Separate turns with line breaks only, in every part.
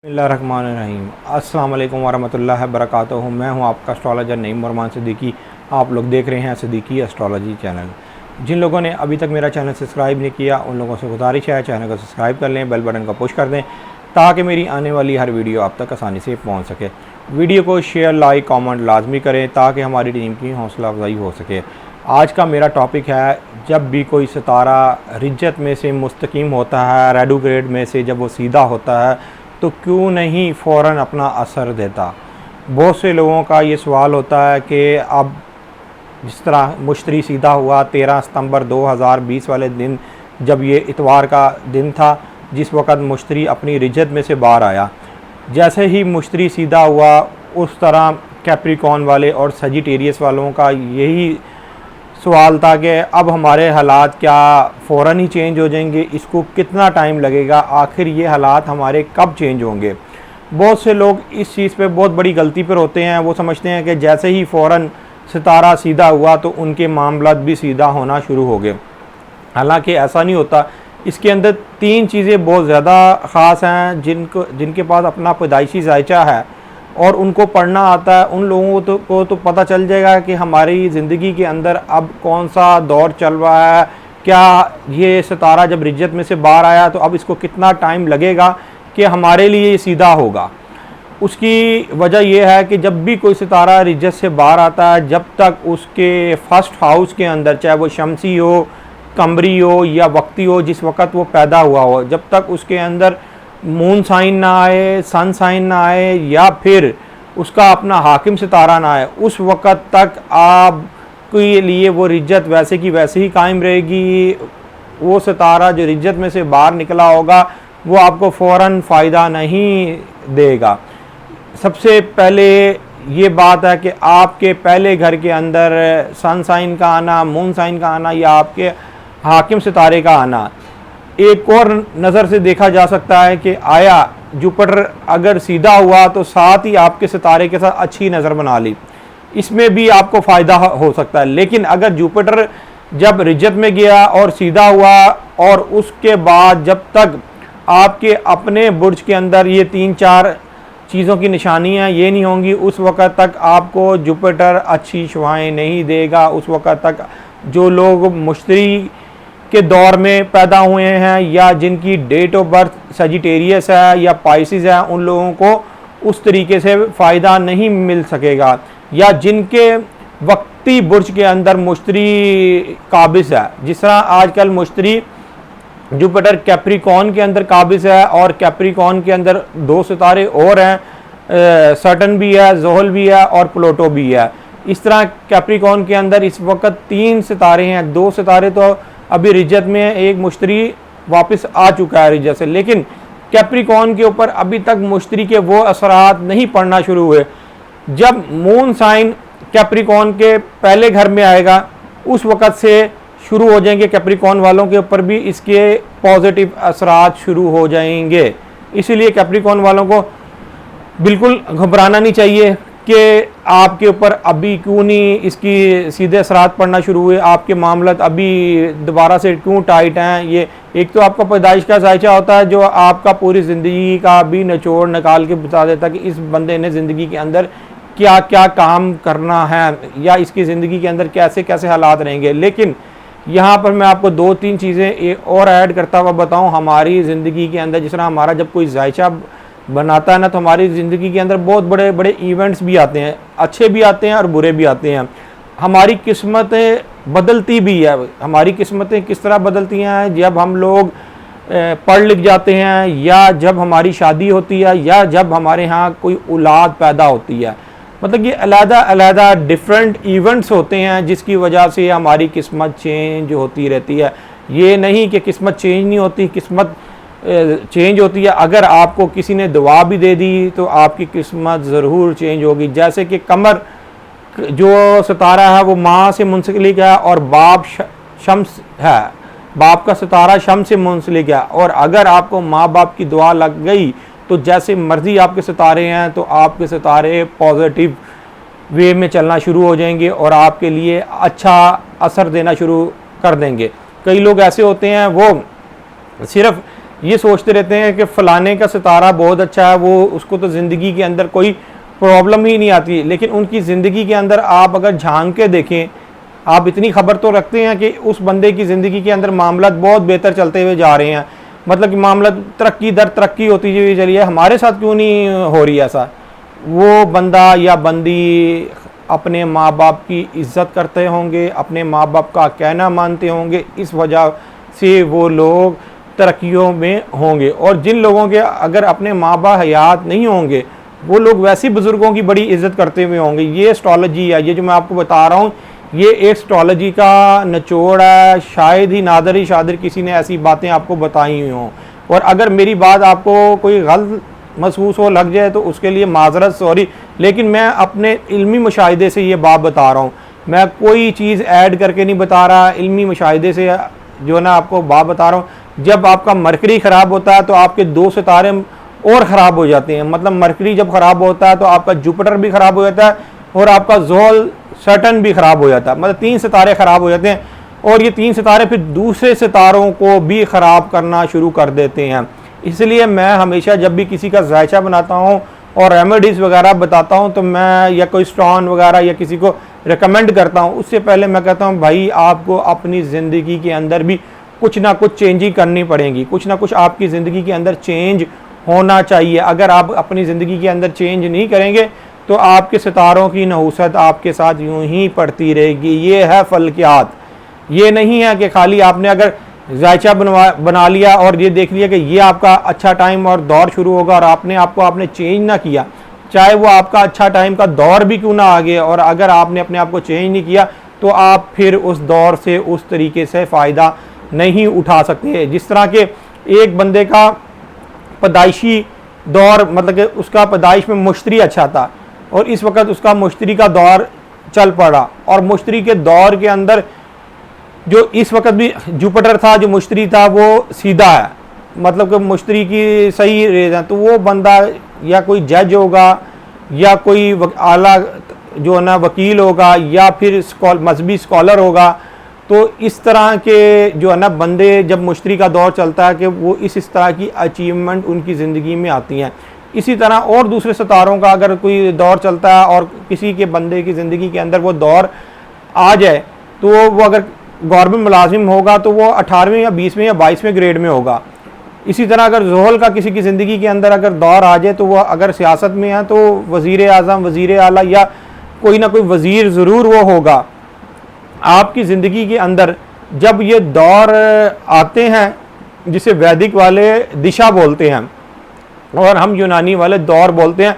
बिस्मिल्लाहिर्रहमानिर्रहीम। अस्सलाम वालेकुम वरहमतुल्लाहि वबरकातुहू। मैं हूं आपका एस्ट्रोलॉजर नईम रहमान सिद्दीकी। आप लोग देख रहे हैं सिद्दीकी एस्ट्रोलॉजी चैनल। जिन लोगों ने अभी तक मेरा चैनल सब्सक्राइब नहीं किया उन लोगों से गुजारिश है चैनल को सब्सक्राइब कर लें, बेल बटन को पुश कर दें ताकि मेरी आने वाली हर वीडियो आप तक आसानी से पहुँच सके। वीडियो को शेयर, लाइक, कॉमेंट लाजमी करें ताकि हमारी टीम की हौसला अफजाई हो सके। आज का मेरा टॉपिक है, जब भी कोई सितारा रिज्जत में से मुस्तकीम होता है, रेट्रोग्रेड में से जब वो सीधा होता है तो क्यों नहीं फ़ौरन अपना असर देता। बहुत से लोगों का ये सवाल होता है कि अब जिस तरह मुश्तरी सीधा हुआ 13 सितंबर 2020 वाले दिन, जब ये इतवार का दिन था जिस वक़्त मुश्तरी अपनी रिज्जत में से बाहर आया, जैसे ही मुश्तरी सीधा हुआ उस तरह कैप्रिकॉर्न वाले और सजिटेरियस वालों का यही सवाल था कि अब हमारे हालात क्या फ़ौरन ही चेंज हो जाएंगे, इसको कितना टाइम लगेगा, आखिर ये हालात हमारे कब चेंज होंगे। बहुत से लोग इस चीज़ पे बहुत बड़ी गलती पर होते हैं। वो समझते हैं कि जैसे ही फ़ौरन सितारा सीधा हुआ तो उनके मामलात भी सीधा होना शुरू हो गए। हालांकि ऐसा नहीं होता। इसके अंदर 3 चीज़ें बहुत ज़्यादा ख़ास हैं जिनके पास अपना पैदाइशी जायचा है और उनको पढ़ना आता है, उन लोगों को तो पता चल जाएगा कि हमारी ज़िंदगी के अंदर अब कौन सा दौर चल रहा है। क्या ये सितारा जब रिज्जत में से बाहर आया तो अब इसको कितना टाइम लगेगा कि हमारे लिए सीधा होगा। उसकी वजह यह है कि जब भी कोई सितारा रिज्जत से बाहर आता है, जब तक उसके फर्स्ट हाउस के अंदर, चाहे वो शमसी हो, कमरी हो या वक्ती हो, जिस वक़्त वो पैदा हुआ हो, जब तक उसके अंदर मून साइन ना आए, सन साइन ना आए या फिर उसका अपना हाकिम सितारा ना आए, उस वक़्त तक आपके लिए वो रिज्जत वैसे की वैसे ही कायम रहेगी। वो सितारा जो रिज्जत में से बाहर निकला होगा वो आपको फ़ौरन फ़ायदा नहीं देगा। सबसे पहले ये बात है कि आपके पहले घर के अंदर सन साइन का आना, मून साइन का आना या आपके हाकिम सितारे का आना, एक और नज़र से देखा जा सकता है कि आया जुपिटर अगर सीधा हुआ तो साथ ही आपके सितारे के साथ अच्छी नज़र बना ली, इसमें भी आपको फ़ायदा हो सकता है। लेकिन अगर जुपिटर जब रिज्जत में गया और सीधा हुआ और उसके बाद जब तक आपके अपने बुर्ज के अंदर ये 3-4 चीज़ों की निशानियाँ ये नहीं होंगी, उस वक़्त तक आपको जुपिटर अच्छी शुआएँ नहीं देगा। उस वक़्त तक जो लोग मुश्तरी के दौर में पैदा हुए हैं या जिनकी डेट ऑफ बर्थ सजिटेरियस है या पाइसिस है, उन लोगों को उस तरीके से फ़ायदा नहीं मिल सकेगा। या जिनके वक्ती बुर्ज के अंदर मुश्तरी काबिज़ है, जिस तरह आजकल मुश्तरी जुपिटर कैप्रिकॉर्न के अंदर काबिज़ है और कैप्रिकॉर्न के अंदर 2 सितारे और हैं, सटर्न भी है, ज़ोहल भी है और प्लूटो भी है। इस तरह कैप्रिकॉर्न के अंदर इस वक्त 3 सितारे हैं। 2 सितारे तो अभी रिज्जत में, एक मुश्तरी वापस आ चुका है रिज्जत से, लेकिन कैप्रिकॉर्न के ऊपर अभी तक मुश्तरी के वो असरात नहीं पड़ना शुरू हुए। जब मून साइन कैप्रिकॉर्न के पहले घर में आएगा उस वक़्त से शुरू हो जाएंगे कैप्रिकॉर्न वालों के ऊपर भी इसके पॉजिटिव असरात शुरू हो जाएंगे। इसीलिए कैप्रिकॉर्न वालों को बिल्कुल घबराना नहीं चाहिए कि आपके ऊपर अभी क्यों नहीं इसकी सीधे असरात पड़ना शुरू हुए, आपके मामलात अभी दोबारा से क्यों टाइट हैं। ये एक तो आपका पैदाइश का जायचा होता है जो आपका पूरी ज़िंदगी का भी निचोड़ निकाल के बता देता है कि इस बंदे ने ज़िंदगी के अंदर क्या क्या काम करना है या इसकी ज़िंदगी के अंदर कैसे कैसे हालात रहेंगे। लेकिन यहाँ पर मैं आपको 2-3 चीज़ें और ऐड करता हुआ बताऊँ। हमारी ज़िंदगी के अंदर जिस तरह हमारा जब कोई जायचा बनाता है ना, तो हमारी ज़िंदगी के अंदर बहुत बड़े बड़े इवेंट्स भी आते हैं, अच्छे भी आते हैं और बुरे भी आते हैं। हमारी किस्मतें बदलती भी है। हमारी किस्मतें किस तरह बदलती हैं, जब हम लोग पढ़ लिख जाते हैं या जब हमारी शादी होती है या जब हमारे यहाँ कोई औलाद पैदा होती है। मतलब ये अलग-अलग डिफरेंट इवेंट्स होते हैं जिसकी वजह से हमारी किस्मत चेंज होती रहती है। ये नहीं कि किस्मत चेंज नहीं होती, किस्मत चेंज होती है। अगर आपको किसी ने दुआ भी दे दी तो आपकी किस्मत ज़रूर चेंज होगी। जैसे कि कमर जो सितारा है वो माँ से मुंसलिक है और बाप शम्स है, बाप का सितारा शम्स से मुंसलिक है। और अगर आपको माँ बाप की दुआ लग गई तो जैसे मर्ज़ी आपके सितारे हैं तो आपके सितारे पॉजिटिव वे में चलना शुरू हो जाएंगे और आपके लिए अच्छा असर देना शुरू कर देंगे। कई लोग ऐसे होते हैं वो सिर्फ ये सोचते रहते हैं कि फ़लाने का सितारा बहुत अच्छा है, वो उसको तो ज़िंदगी के अंदर कोई प्रॉब्लम ही नहीं आती। लेकिन उनकी ज़िंदगी के अंदर आप अगर झांक के देखें, आप इतनी खबर तो रखते हैं कि उस बंदे की ज़िंदगी के अंदर मामला बहुत बेहतर चलते हुए जा रहे हैं, मतलब कि मामला तरक्की दर तरक्की होती हुई चली है, हमारे साथ क्यों नहीं हो रही ऐसा। वो बंदा या बंदी अपने माँ बाप की इज़्ज़त करते होंगे, अपने माँ बाप का कहना मानते होंगे, इस वजह से वो लोग तरक्कियों में होंगे। और जिन लोगों के अगर अपने माँ बाप हयात नहीं होंगे, वो लोग वैसे बुज़ुर्गों की बड़ी इज़्ज़त करते हुए होंगे। ये एस्ट्रोलॉजी है, ये जो मैं आपको बता रहा हूँ, ये एस्ट्रोलॉजी का निचोड़ है। शायद ही नादर ही शादिर किसी ने ऐसी बातें आपको बताई हुई हों, और अगर मेरी बात आपको कोई गलत महसूस हो लग जाए तो उसके लिए माजरत, सॉरी। लेकिन मैं अपने इल्मी मुशाहिदे से ये बात बता रहा हूँ, मैं कोई चीज़ ऐड करके नहीं बता रहा, इल्मी मुशाहिदे से जो है ना आपको बात बता रहा हूँ। जब आपका मरकरी ख़राब होता है तो आपके 2 सितारे और ख़राब हो जाते हैं। मतलब मरकरी जब ख़राब होता है तो आपका जुपिटर भी ख़राब हो जाता है और आपका ज़ोहल सैटर्न भी ख़राब हो जाता है। मतलब 3 सितारे ख़राब हो जाते हैं, और ये 3 सितारे फिर दूसरे सितारों को भी ख़राब करना शुरू कर देते हैं। इसलिए मैं हमेशा जब भी किसी का जायचा बनाता हूँ और रेमेडीज़ वगैरह बताता हूँ, तो मैं या कोई स्टोन वगैरह या किसी को रिकमेंड करता हूँ, उससे पहले मैं कहता हूँ भाई आपको अपनी ज़िंदगी के अंदर भी कुछ ना कुछ चेंजिंग करनी पड़ेगी, कुछ ना कुछ आपकी ज़िंदगी के अंदर चेंज होना चाहिए। अगर आप अपनी ज़िंदगी के अंदर चेंज नहीं करेंगे तो आपके सितारों की नहुसत आपके साथ यूं ही पड़ती रहेगी। ये है फल्कियात। ये नहीं है कि खाली आपने अगर जायचा बना लिया और ये देख लिया कि ये आपका अच्छा टाइम और दौर शुरू होगा और आपने चेंज ना किया, चाहे वो आपका अच्छा टाइम का दौर भी क्यों ना आ गया, और अगर आपने अपने आप को चेंज नहीं किया तो आप फिर उस दौर से उस तरीके से फ़ायदा नहीं उठा सकते। जिस तरह के एक बंदे का पैदाइशी दौर, मतलब कि उसका पैदाइश में मुश्तरी अच्छा था और इस वक्त उसका मुश्तरी का दौर चल पड़ा, और मुश्तरी के दौर के अंदर जो इस वक्त भी जुपिटर था, जो मुश्तरी था वो सीधा है, मतलब कि मुश्तरी की सही रेज है, तो वो बंदा या कोई जज होगा या कोई आला जो है ना वकील होगा या फिर मजहबी स्कॉलर होगा। तो इस तरह के जो है ना बंदे जब मुश्तरी का दौर चलता है कि वो इस तरह की अचीवमेंट उनकी ज़िंदगी में आती हैं। इसी तरह और दूसरे सितारों का अगर कोई दौर चलता है और किसी के बंदे की ज़िंदगी के अंदर वो दौर आ जाए, तो वो अगर गवर्नमेंट मुलाजिम होगा तो वो 18वें या 20वें या 22वें ग्रेड में होगा। इसी तरह अगर ज़ोहल का किसी की ज़िंदगी के अंदर अगर दौर आ जाए तो वह अगर सियासत में है तो वज़ीर आज़म, वज़ीर आला या कोई ना कोई वज़ीर ज़रूर वो होगा। आपकी ज़िंदगी के अंदर जब ये दौर आते हैं, जिसे वैदिक वाले दिशा बोलते हैं और हम यूनानी वाले दौर बोलते हैं,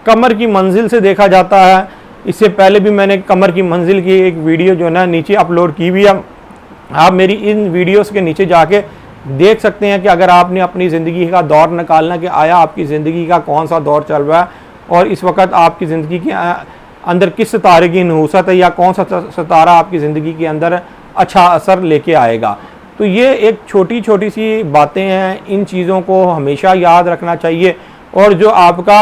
कमर की मंजिल से देखा जाता है। इससे पहले भी मैंने कमर की मंजिल की एक वीडियो जो है ना नीचे अपलोड की हुई है, आप मेरी इन वीडियोस के नीचे जाके देख सकते हैं कि अगर आपने अपनी ज़िंदगी का दौर निकालना कि आया आपकी ज़िंदगी का कौन सा दौर चल रहा है और इस वक्त आपकी ज़िंदगी के अंदर किस सितारे की नहुसत है या कौन सा सितारा आपकी ज़िंदगी के अंदर अच्छा असर लेके आएगा। तो ये एक छोटी छोटी सी बातें हैं, इन चीज़ों को हमेशा याद रखना चाहिए। और जो आपका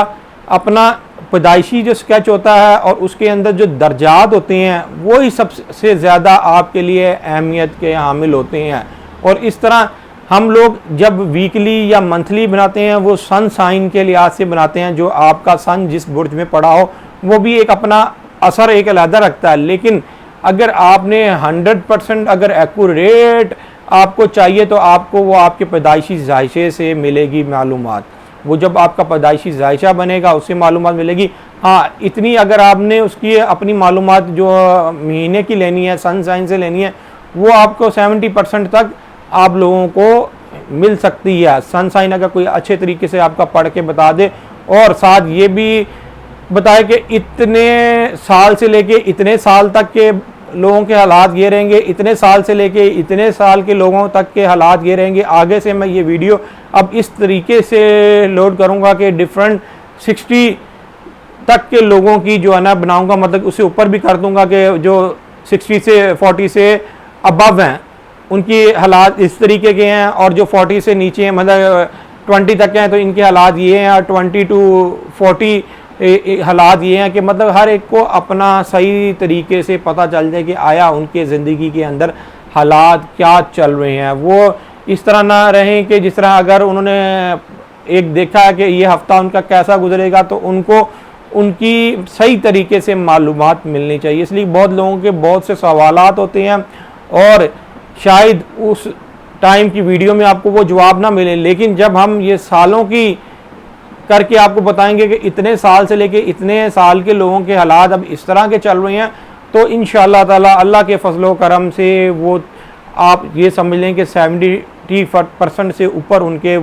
अपना पैदाइशी जो स्केच होता है और उसके अंदर जो दर्जात होते हैं वही सबसे ज़्यादा आपके लिए अहमियत के हामिल होते हैं। और इस तरह हम लोग जब वीकली या मंथली बनाते हैं वो सन साइन के लिहाज से बनाते हैं, जो आपका सन जिस बुर्ज में पड़ा हो वो भी एक अपना असर एक अलग रखता है। लेकिन अगर आपने 100% अगर एक्यूरेट आपको चाहिए तो आपको वो आपके पैदाइशी जायशे से मिलेगी मालूमात। वो जब आपका पैदाइशी जायशा बनेगा उससे मालूमात मिलेगी। हाँ, इतनी अगर आपने उसकी अपनी मालूमात जो महीने की लेनी है, सन साइन से लेनी है, वो आपको 70% तक आप लोगों को मिल सकती है। सन साइन अगर कोई अच्छे तरीके से आपका पढ़ के बता दे और साथ ये भी बताए कि इतने साल से लेके इतने साल तक के लोगों के हालात ये रहेंगे, इतने साल से लेके इतने साल के लोगों तक के हालात ये रहेंगे। आगे से मैं ये वीडियो अब इस तरीके से लोड करूँगा कि डिफरेंट 60 तक के लोगों की जो है ना बनाऊँगा, मतलब उससे ऊपर भी कर दूँगा कि जो 60 से 40 से अबव हैं उनकी हालात इस तरीके के हैं, और जो 40 से नीचे हैं मतलब 20 तक के हैं तो इनके हालात ये हैं, और 20 to 40 हालात ये हैं कि मतलब हर एक को अपना सही तरीके से पता चल जाए कि आया उनके ज़िंदगी के अंदर हालात क्या चल रहे हैं। वो इस तरह ना रहें कि जिस तरह अगर उन्होंने एक देखा है कि ये हफ़्ता उनका कैसा गुजरेगा तो उनको उनकी सही तरीके से मालूमात मिलनी चाहिए। इसलिए बहुत लोगों के बहुत से सवालात होते हैं और शायद उस टाइम की वीडियो में आपको वो जवाब ना मिले, लेकिन जब हम ये सालों की करके आपको बताएंगे कि इतने साल से लेके इतने साल के लोगों के हालात अब इस तरह के चल रहे हैं, तो इंशाअल्लाह ताला अल्लाह के फजलो करम से वो आप ये समझ लें कि 70% से ऊपर उनके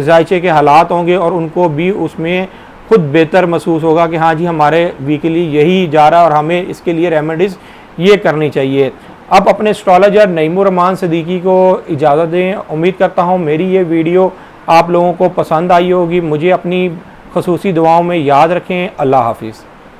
जायचे के हालात होंगे और उनको भी उसमें खुद बेहतर महसूस होगा कि हाँ जी हमारे वीकली यही जा रहा है और हमें इसके लिए रेमेडीज़ ये करनी चाहिए। अब अपने एस्ट्रोलॉजर नईमुर्रहमान सिद्दीकी को इजाज़त दें। उम्मीद करता हूँ मेरी ये वीडियो आप लोगों को पसंद आई होगी। मुझे अपनी ख़ुसूसी दुआओं में याद रखें। अल्लाह हाफिज़।